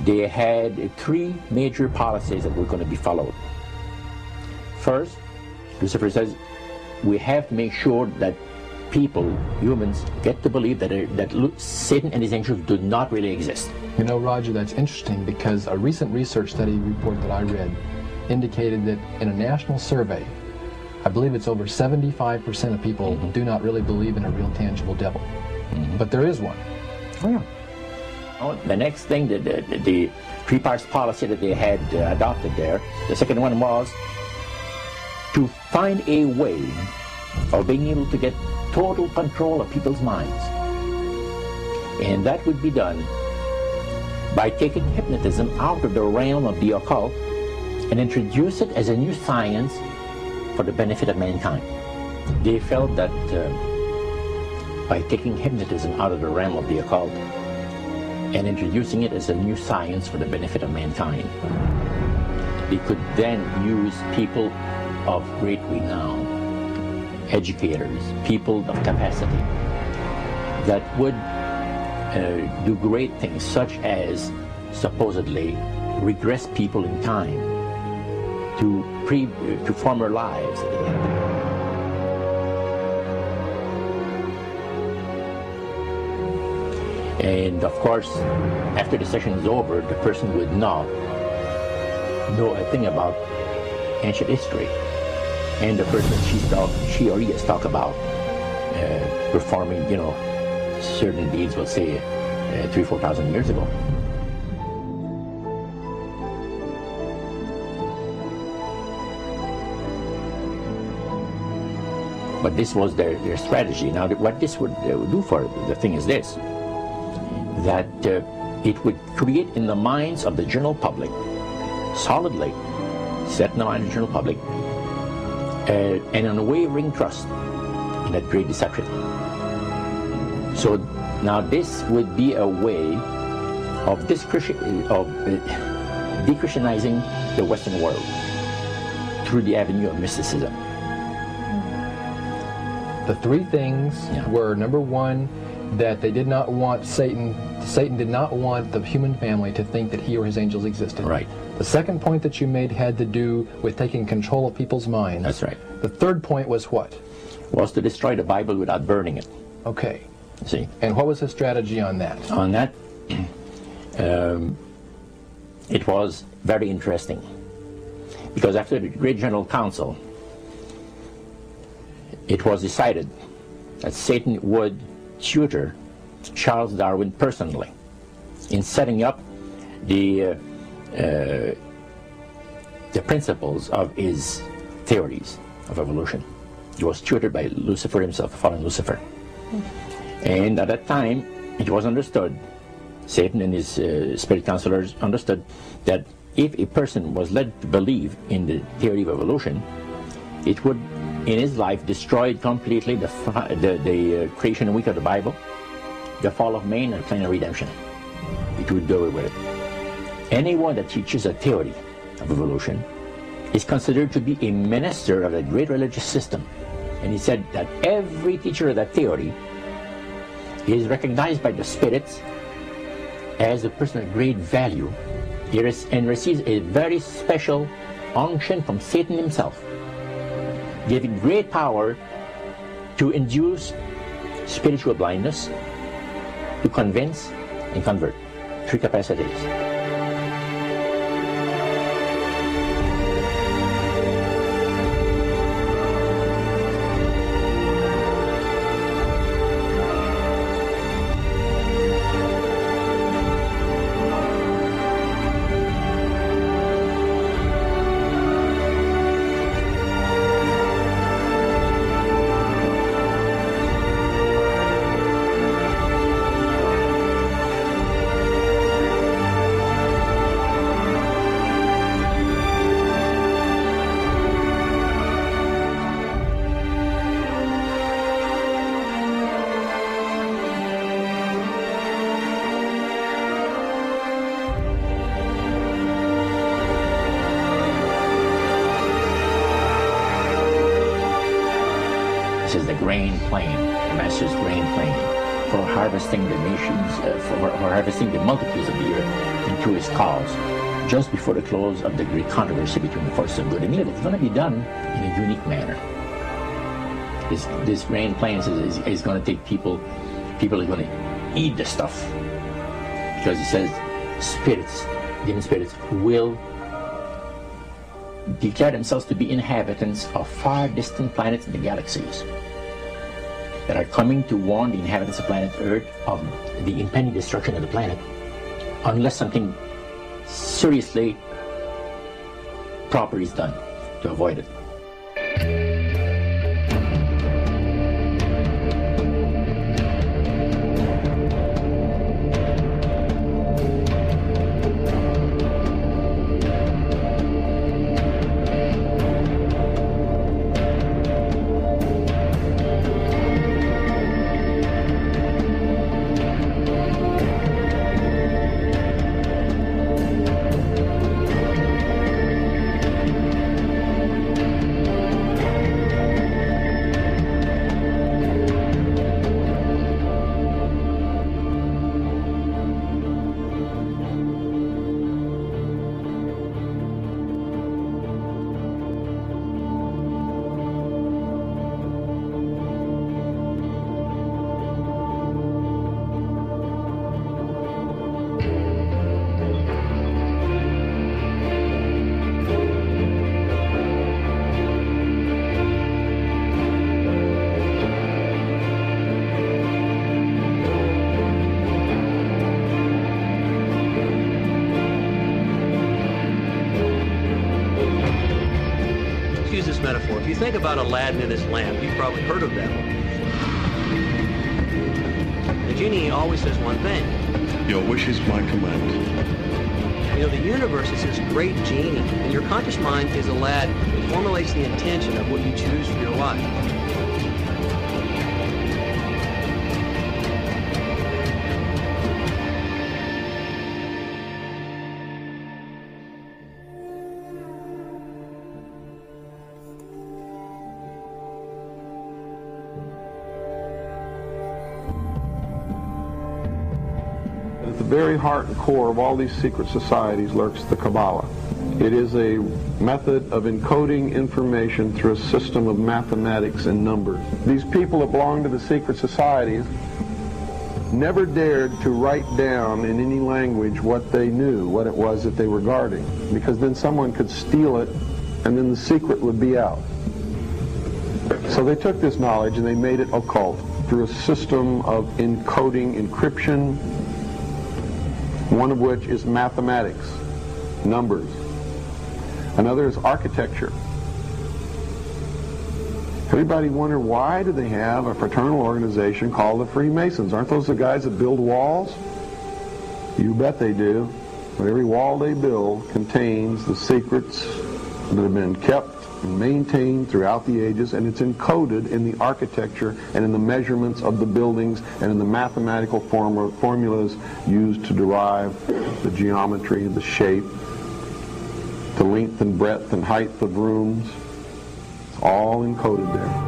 they had three major policies that were going to be followed. First, Lucifer says, we have to make sure that people, humans, get to believe that Satan and his angels do not really exist. You know, Roger, that's interesting because a recent research study report that I read indicated that in a national survey, I believe it's over 75% of people do not really believe in a real tangible devil. But there is one. Oh, yeah. Oh, the next thing, the three-parts policy that they had adopted there, the second one was to find a way of being able to get total control of people's minds. And that would be done by taking hypnotism out of the realm of the occult and introduce it as a new science for the benefit of mankind. They felt that by taking hypnotism out of the realm of the occult and introducing it as a new science for the benefit of mankind, they could then use people of great renown, educators, people of capacity, that would do great things, such as supposedly regress people in time to former lives that they had. And of course, after the session is over, the person would not know a thing about ancient history. And the person she or he has talked about performing, certain deeds, we'll say, 3,000 or 4,000 years ago. But this was their strategy. Now, what this would do for the thing is this, that it would create in the minds of the general public, solidly set in the mind of the general public, an unwavering trust in that great deception. So now this would be a way of de-Christianizing the Western world through the avenue of mysticism. The three things were, number one, that they did not want Satan did not want the human family to think that he or his angels existed. Right. The second point that you made had to do with taking control of people's minds. That's right. The third point was what? Was to destroy the Bible without burning it. Okay. See? And what was the strategy on that? On that, it was very interesting. Because after the Great General Council, it was decided that Satan would tutor Charles Darwin personally in setting up the principles of his theories of evolution. He was tutored by Lucifer himself, fallen Lucifer. And at that time, it was understood, Satan and his spirit counselors understood, that if a person was led to believe in the theory of evolution, it would, in his life, destroy completely the creation week of the Bible, the fall of man, and the plan of redemption. It would do away with it. Anyone that teaches a theory of evolution is considered to be a minister of a great religious system. And he said that every teacher of that theory is recognized by the spirits as a person of great value and receives a very special unction from Satan himself, giving great power to induce spiritual blindness, to convince and convert. Three capacities. This is the grain plane, the master's grain plane. for harvesting the nations, for harvesting the multitudes of the earth into his cause, just before the close of the great controversy between the forces of good and evil. It's going to be done in a unique manner. This grand plan is going to take people are going to eat the stuff, because it says spirits, demon spirits, will declare themselves to be inhabitants of far distant planets in the galaxies that are coming to warn the inhabitants of planet Earth of the impending destruction of the planet unless something seriously proper is done to avoid it. Metaphor. If you think about Aladdin and his lamp, you've probably heard of that one. The genie always says one thing. Your wish is my command. You know, the universe is this great genie, and your conscious mind is Aladdin. It formulates the intention of what you choose for your life. At the very heart and core of all these secret societies lurks the Kabbalah. It is a method of encoding information through a system of mathematics and numbers. These people that belong to the secret societies never dared to write down in any language what they knew, what it was that they were guarding, because then someone could steal it and then the secret would be out. So they took this knowledge and they made it occult through a system of encoding, encryption, one of which is mathematics, numbers. Another is architecture. Everybody wonder, why do they have a fraternal organization called the Freemasons? Aren't those the guys that build walls? You bet they do. But every wall they build contains the secrets that have been kept and maintained throughout the ages, and it's encoded in the architecture and in the measurements of the buildings and in the mathematical formulas used to derive the geometry, the shape, the length and breadth and height of rooms. It's all encoded there.